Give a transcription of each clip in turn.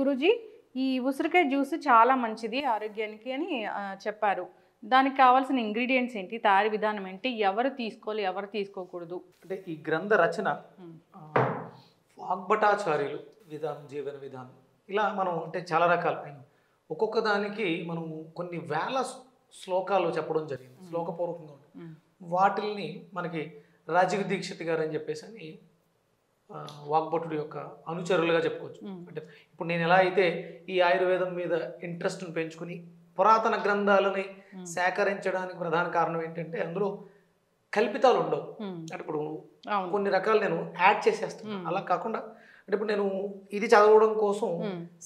గురూజీ ఈ ఉసిరికాయ జ్యూస్ చాలా మంచిది ఆరోగ్యానికి అని చెప్పారు. దానికి కావాల్సిన ఇంగ్రీడియంట్స్ ఏంటి, తయారీ విధానం ఏంటి, ఎవరు తీసుకోవాలి ఎవరు తీసుకోకూడదు? అంటే ఈ గ్రంథ రచన వాగ్భటాచార్యులు విధానం, జీవన విధానం, ఇలా మనం అంటే చాలా రకాలు ఒక్కొక్క దానికి మనం కొన్ని వేల శ్లోకాలు చెప్పడం జరిగింది, శ్లోకపూర్వకంగా ఉంటుంది. వాటిల్ని మనకి రాజీవ్ దీక్షిత్ గారు అని చెప్పేసి అని వాగ్భటుడి యొక్క అనుచరులుగా చెప్పుకోవచ్చు. అంటే ఇప్పుడు నేను ఎలా అయితే ఈ ఆయుర్వేదం మీద ఇంట్రెస్ట్ని పెంచుకుని పురాతన గ్రంథాలని సేకరించడానికి ప్రధాన కారణం ఏంటంటే అందులో కల్పితాలు ఉండవు. అంటే ఇప్పుడు కొన్ని రకాలు నేను యాడ్ చేసేస్తాను, అలా కాకుండా అంటే ఇప్పుడు నేను ఇది చదవడం కోసం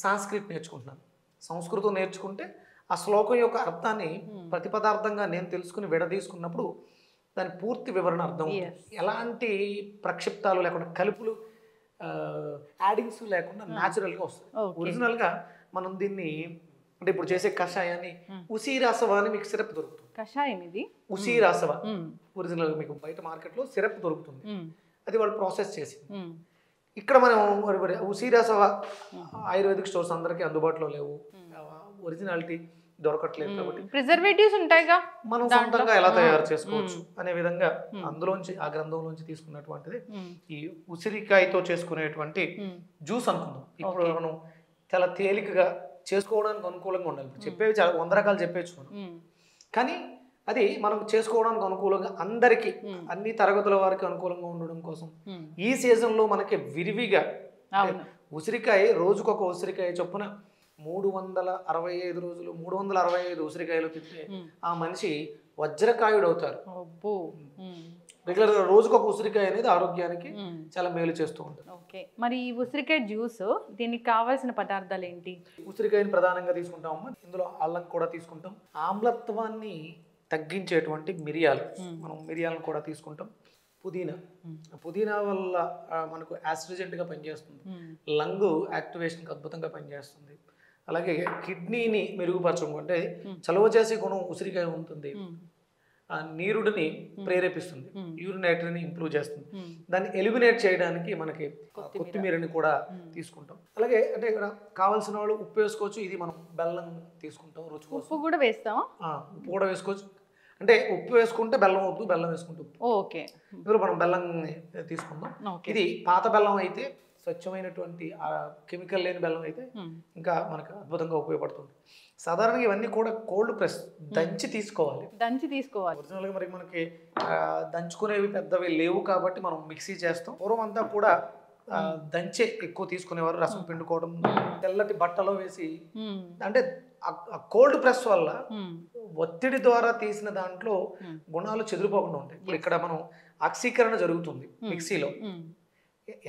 సాంస్క్రిట్ నేర్చుకుంటున్నాను. సంస్కృతం నేర్చుకుంటే ఆ శ్లోకం యొక్క అర్థాన్ని ప్రతిపదార్థంగా నేను తెలుసుకుని విడదీసుకున్నప్పుడు దాని పూర్తి వివరణ అర్థం, ఎలాంటి ప్రక్షిప్తాలు లేకుండా కలుపులు యాడింగ్స్ లేకుండా న్యాచురల్గా వస్తుంది. ఒరిజినల్గా మనం దీన్ని అంటే ఇప్పుడు చేసే కషాయాన్ని ఉసిరాసవ అని మీకు సిరప్ దొరుకుతుంది. కషాయం ఇది ఉసిరాసవ ఒరిజినల్ మీకు బయట మార్కెట్లో సిరప్ దొరుకుతుంది, అది వాళ్ళు ప్రాసెస్ చేసి. ఇక్కడ మనం ఉసిరాసవ ఆయుర్వేదిక్ స్టోర్స్ అందరికీ అందుబాటులో లేవు, ఒరిజినాలిటీ దొరకట్లేదు కాబట్టి ప్రిజర్వేటివ్స్ ఉంటాయిగా, మనం సొంతంగా ఎలా తయారు చేసుకోవచ్చు అనే విధంగా అందులోంచి ఆ గ్రంథంలోంచి తీసుకున్నటువంటిది ఈ ఉసిరికాయతో చేసుకునేటువంటి జ్యూస్ అనుకుందాం. ఇప్పుడు మనం చాలా తేలికగా చేసుకోవడానికి అనుకూలంగా ఉండాలి. చెప్పేవి చాలా 100 రకాలు చెప్పేచ్చు మనం, కానీ అది మనం చేసుకోవడానికి అనుకూలంగా అందరికీ అన్ని తరగతుల వారికి అనుకూలంగా ఉండడం కోసం ఈ సీజన్లో మనకి విరివిగా ఉసిరికాయ రోజుకొక ఉసిరికాయ చొప్పున 365 రోజులు 365 ఉసిరికాయలు తింటే ఆ మనిషి వజ్రకాయుడు అవుతారు. రెగ్యులర్గా రోజుకొక ఉసిరికాయ అనేది ఆరోగ్యానికి చాలా మేలు చేస్తూ ఉంటుంది. ఓకే, మరి ఈ ఉసిరికాయ జ్యూస్ దీనికి కావాల్సిన పదార్థాలు ఏంటి? ఉసిరికాయని ప్రధానంగా తీసుకుంటామమ్మా, ఇందులో అల్లం కూడా తీసుకుంటాం, ఆమ్లత్వాన్ని తగ్గించేటువంటి మిరియాలు, మనం మిరియాలను కూడా తీసుకుంటాం, పుదీనా వల్ల మనకు యాస్ట్రిజెంట్గా పనిచేస్తుంది, లంగ్ యాక్టివేషన్కి అద్భుతంగా పనిచేస్తుంది, అలాగే కిడ్నీని మెరుగుపరచడం అంటే చలవ చేసే గుణం ఉసిరికాయ ఉంటుంది, నీరుడిని ప్రేరేపిస్తుంది, యూరినేటరీని ఇంప్రూవ్ చేస్తుంది, దాన్ని ఎలిమినేట్ చేయడానికి మనకి కొత్తిమీరని కూడా తీసుకుంటాం. అలాగే అంటే ఇక్కడ కావాల్సిన వాళ్ళు ఉప్పు వేసుకోవచ్చు, ఇది మనం బెల్లం తీసుకుంటాం, రుచి కోసం ఉప్పు కూడా వేస్తాం, ఉప్పు కూడా వేసుకోవచ్చు. అంటే ఉప్పు వేసుకుంటే బెల్లం వద్దు, బెల్లం వేసుకుంటే ఉప్పు. ఓకే, ఇందులో మనం బెల్లం తీసుకుందాం. ఇది పాత బెల్లం అయితే, స్వచ్ఛమైనటువంటి కెమికల్ లేని బెల్లం అయితే ఇంకా మనకు అద్భుతంగా ఉపయోగపడుతుంది. సాధారణంగా ఇవన్నీ కూడా కోల్డ్ ప్రెస్ దంచి తీసుకోవాలి. ఒరిజినల్గా మరి మనకి దంచుకునేవి పెద్దవి లేవు కాబట్టి మనం మిక్సీ చేస్తాం. పూర్వం అంతా కూడా దంచే ఎక్కువ తీసుకునేవారు, రసం పిండుకోవడం, తెల్లటి బట్టలో వేసి. అంటే కోల్డ్ ప్రెస్ వల్ల ఒత్తిడి ద్వారా తీసిన దాంట్లో గుణాలు చెదిరిపోకుండా ఉంటాయి. ఇప్పుడు ఇక్కడ మనం ఆక్సీకరణ జరుగుతుంది మిక్సీలో,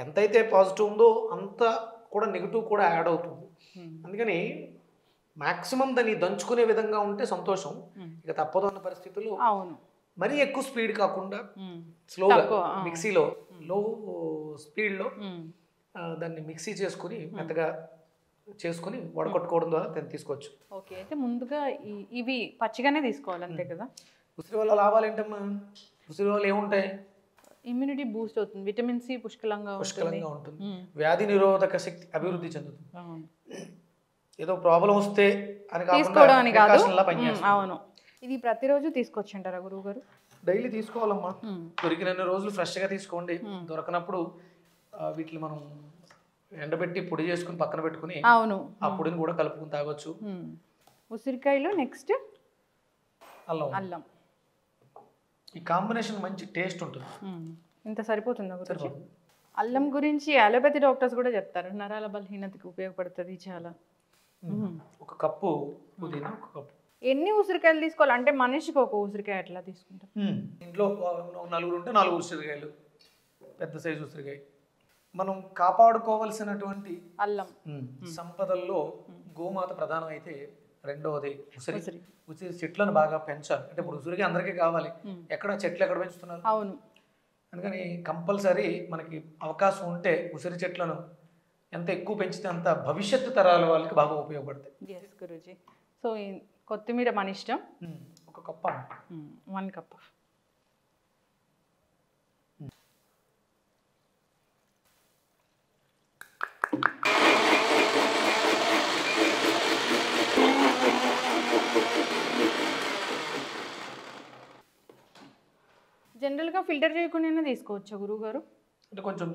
ఎంతైతే పాజిటివ్ ఉందో అంత కూడా నెగిటివ్ కూడా యాడ్ అవుతుంది. అందుకని మాక్సిమం దాన్ని దంచుకునే విధంగా ఉంటే సంతోషం, ఇక తప్పదు అన్న పరిస్థితుల్లో మరీ ఎక్కువ స్పీడ్ కాకుండా స్లోగా మిక్సీలో లో స్పీడ్లో దాన్ని మిక్సీ చేసుకుని మెత్తగా చేసుకుని వడకొట్టుకోవడం ద్వారా దాన్ని తీసుకోవచ్చు. ఓకే, అయితే ముందుగా ఇవి పచ్చిగానే తీసుకోవాలి అంతే కదా? ఉసిరి వల్ల లాభాలు ఏంటమ్మా? ఉసిరి వల్ల ఏముంటాయి? ఇమ్యూనిటీ బూస్ట్ అవుతుంది, విటమిన్ సి పుష్కలంగా ఉంటుంది, వ్యాధి నిరోధక శక్తి అభివృద్ధి చెందుతుంది. ఏదో ప్రాబ్లం వస్తే అని తీసుకోవడానికి కాదు. అవును, ఇది ప్రతిరోజు తీసుకోవచ్చు అంటారా గురువు గారు? డైలీ తీసుకోవాలమ్మా, దొరికినన్ని రోజులు ఫ్రెష్గా తీసుకోండి. దొరకనప్పుడు వీటిని మనం ఎండబెట్టి పొడి చేసుకుని పక్కన పెట్టుకుని ఆ పొడిని కూడా కలుపుకుని తాగొచ్చు. ఉసిరికాయలు నెక్స్ట్ అల్లం, ఈ కాంబినేషన్ మంచి టేస్ట్ ఉంటుంది. ఇంత సరిపోతుందా గురించి? అల్లం గురించి అలోపతి డాక్టర్స్ కూడా చెప్తారు, నరాల బలహీనతకి ఉపయోగపడుతుంది చాలా. ఒక కప్పు పుదీనా, ఒక కప్పు. ఎన్ని ఉసిరికాయలు తీసుకోవాలి అంటే మనిషికి ఒక ఉసిరికాయ ఎట్లా తీసుకుంటాం? ఇంట్లో 4 ఉంటే 4 ఉసిరికాయలు, పెద్ద సైజు ఉసిరికాయ. మనం కాపాడుకోవాల్సినటువంటి అల్లం సంపదల్లో గోమాత ప్రధానం అయితే, రెండవది ఉసిరి. ఉసిరి చెట్లను బాగా పెంచాలి. అంటే ఇప్పుడు ఉసిరికి అందరికీ కావాలి, ఎక్కడ చెట్లు ఎక్కడ పెంచుతున్నారు? అవును, అందుకని కంపల్సరీ మనకి అవకాశం ఉంటే ఉసిరి చెట్లను ఎంత ఎక్కువ పెంచితే అంత భవిష్యత్తు తరాల వాళ్ళకి బాగా ఉపయోగపడతాయి. ఎస్ గురూజీ. సో కొత్తిమీర మన ఇష్టం, ఒక కప్, 1 కప్. జనరల్గా ఫిల్టర్ చేయకుండా తీసుకోవచ్చా గురువుగారు? అంటే కొంచెం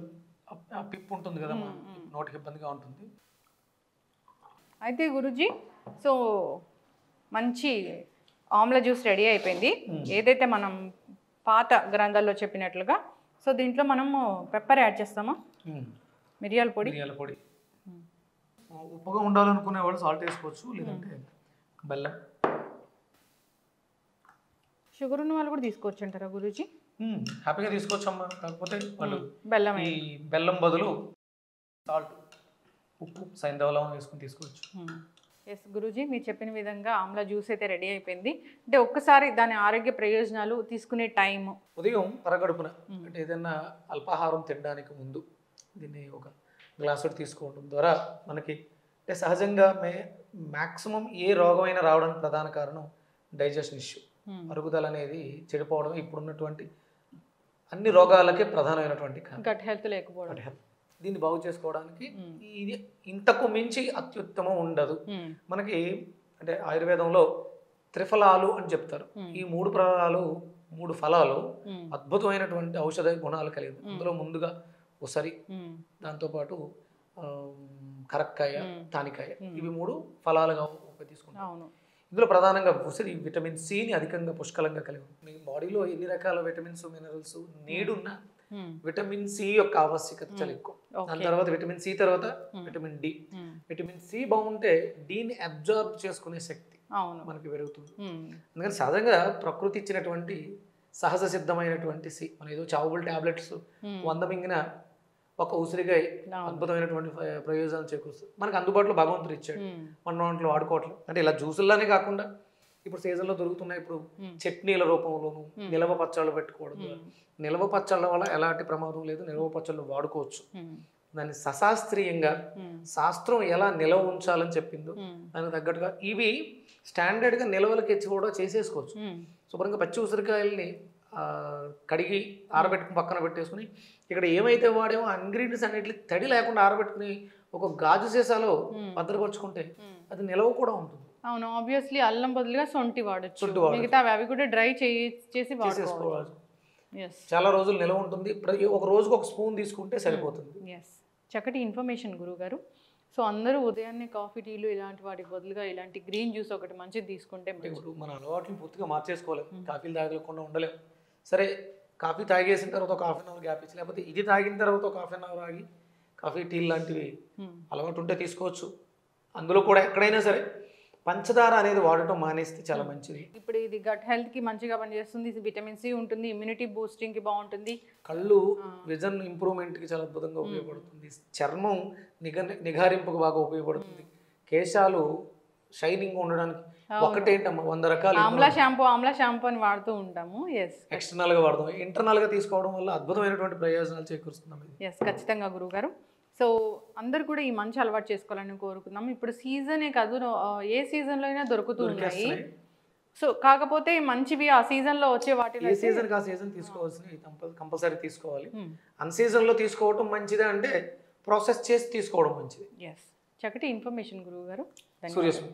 ఆ పిప్పు ఉంటుంది కదా, నోటికి ఇబ్బందిగా ఉంటుంది. అయితే గురుజీ, సో మంచి ఆమ్లా జ్యూస్ రెడీ అయిపోయింది. ఏదైతే మనం పాత గ్రంథాల్లో చెప్పినట్లుగా, సో దీంట్లో మనము పెప్పర్ యాడ్ చేస్తామా? మిరియాల పొడి. ఉప్పుగా ఉండాలనుకునే వాళ్ళు సాల్ట్ వేసుకోవచ్చు, లేదంటే బెల్లం. షుగర్ ఉన్న వాళ్ళు కూడా తీసుకోవచ్చు అంటారా గురూజీ? హ్యాపీగా తీసుకోవచ్చు అమ్మా. కాకపోతే వాళ్ళు బెల్లం, ఈ బెల్లం బదులు సాల్ట్, ఉప్పు, సైంధవ వేసుకుని తీసుకోవచ్చు. ఎస్ గురూజీ, మీరు చెప్పిన విధంగా ఆమ్లా జ్యూస్ అయితే రెడీ అయిపోయింది. అంటే ఒక్కసారి దాని ఆరోగ్య ప్రయోజనాలు, తీసుకునే టైము. ఉదయం పరగడుపున అంటే ఏదైనా అల్పాహారం తినడానికి ముందు దీన్ని ఒక గ్లాసు తీసుకోవడం ద్వారా మనకి అంటే సహజంగా మ్యాక్సిమం ఏ రోగమైనా రావడానికి ప్రధాన కారణం డైజెషన్ ఇష్యూ, అరుగుదల అనేది చెడిపోవడం. ఇప్పుడున్నటువంటి అన్ని రోగాలకే ప్రధానమైనటువంటి గట్ హెల్త్ లేకపోవడం. దీన్ని బాగు చేసుకోవడానికి ఇది ఇంతకు మించి అత్యుత్తమం ఉండదు. మనకి అంటే ఆయుర్వేదంలో త్రిఫలాలు అని చెప్తారు. ఈ 3 ఫలాలు అద్భుతమైనటువంటి ఔషధ గుణాలు కలిగి. అందులో ముందుగా ఉసరి, దాంతోపాటు కరక్కాయ, తానికాయ, ఇవి 3 ఫలాలుగా తీసుకుంటాం. ఇందులో ప్రధానంగా ఉసిరి విటమిన్ సిని అధికంగా పుష్కలంగా కలిగి ఉంటుంది. మీ బాడీలో ఎన్ని రకాల విటమిన్స్, మినరల్స్ నీడున్న విటమిన్ సి యొక్క ఆవశ్యకత చాలా ఎక్కువ. దాని తర్వాత విటమిన్ సి తర్వాత విటమిన్ డి. విటమిన్ సి బాగుంటే డిని అబ్జార్బ్ చేసుకునే శక్తి మనకి పెరుగుతుంది. అందుకని సహజంగా ప్రకృతి ఇచ్చినటువంటి సహజ సిద్ధమైనటువంటి సి, మన ఏదో చావుబుల్ టాబ్లెట్స్ 100 మింగిన ఒక ఉసిరికాయ అద్భుతమైనటువంటి ప్రయోజనాలు చేకూరుస్తుంది. మనకు అందుబాటులో భగవంతుడు ఇచ్చాడు, మన దాంట్లో వాడుకోవట్లేదు. అంటే ఇలా జ్యూసుల్లానే కాకుండా ఇప్పుడు సీజన్లో దొరుకుతున్నాయి. ఇప్పుడు చట్నీల రూపంలోను నిలవ పచ్చళ్ళు పెట్టుకోవడం. నిలవ పచ్చళ్ళ వల్ల ఎలాంటి ప్రమాదం లేదు, నిలవ పచ్చళ్ళు వాడుకోవచ్చు. దాన్ని సశాస్త్రీయంగా శాస్త్రం ఎలా నిలవ ఉంచాలని చెప్పిందో దానికి తగ్గట్టుగా ఇవి స్టాండర్డ్గా నిలవలకి కూడా చేసేసుకోవచ్చు. శుభ్రంగా పచ్చి ఉసిరికాయల్ని కడిగి ఆరబెట్టుకుని పక్కన పెట్టేసుకుని ఇక్కడ ఏమైతే వాడేమో ఆ ఇంగ్రీడియంట్స్ అన్నిటిని తడి లేకుండా ఆరబెట్టుకుని ఒక గాజు సీసాలో భద్రపరుచుకుంటే అది నిలవ కూడా ఉంటుంది. అవును, ఆబ్వియస్లీ అల్లం బదులుగా సొంటి వాడచ్చు, మిగతా అవి కూడా డ్రై చేసి వాడుకోవచ్చు. చాలా రోజులు నిలవ ఉంటుంది. ఒక రోజుకు ఒక స్పూన్ తీసుకుంటే సరిపోతుంది. చక్కటి ఇన్ఫర్మేషన్ గురువుగారు. సో అందరూ ఉదయాన్నే కాఫీ, టీలు ఇలాంటి వాటి బదులుగా ఇలాంటి గ్రీన్ జ్యూస్ ఒకటి మంచిది తీసుకుంటే మన అలవాట్లను పూర్తిగా మార్చేసుకోలేము. కాఫీలు తాగకుండా ఉండలేము. సరే, కాఫీ తాగేసిన తర్వాత ఒక హాఫ్ అన్ అవర్ గ్యాప్ ఇచ్చి, లేకపోతే ఇది తాగిన తర్వాత ఒక హాఫ్ అన్ అవర్ ఆగి కాఫీ, టీలు లాంటివి అలవాటు ఉంటే తీసుకోవచ్చు. అందులో కూడా ఎక్కడైనా సరే పంచదార అనేది వాడటం మానేస్తే చాలా మంచిది. ఇప్పుడు ఇది గట్ హెల్త్ కి మంచిగా పనిచేస్తుంది, విటమిన్ సి ఉంటుంది, ఇమ్యూనిటీ బూస్టింగ్ కి బాగుంటుంది, కళ్ళు విజన్ ఇంప్రూవ్మెంట్ కి చాలా అద్భుతంగా ఉపయోగపడుతుంది, చర్మం నిగారింపుకు బాగా ఉపయోగపడుతుంది, కేశాలు షైనింగ్ ఉండడానికి. ఒకటేంటమ్మా 100 రకాలు ఆమ్లా షాంపూ అని వాడుతూ ఉంటాము. ఎక్స్టర్నల్ గా వాడతాం, ఇంటర్నల్ గా తీసుకోవడం వల్ల అద్భుతమైనటువంటి ప్రయోజనాలు చేకూరుస్తున్నాం. ఖచ్చితంగా గురువుగారు. సో అందరు కూడా ఈ మంచి అలవాటు చేసుకోవాలని కోరుకుందాం. ఇప్పుడు సీజనే కాదు, ఏ సీజన్లో అయినా దొరుకుతున్నాయి. సో కాకపోతే మంచివి ఆ సీజన్లో వచ్చే వాటిలో ఏ సీజన్ కా సీజన్ తీసుకోవాల్సినవి కంపల్సరీ తీసుకోవాలి. అన్ సీజన్లో తీసుకోవడం మంచిదే అంటే ప్రాసెస్ చేసి తీసుకోవడం మంచిది. చక్కటి ఇన్ఫర్మేషన్ గురువు గారు. సూర్యస్మి.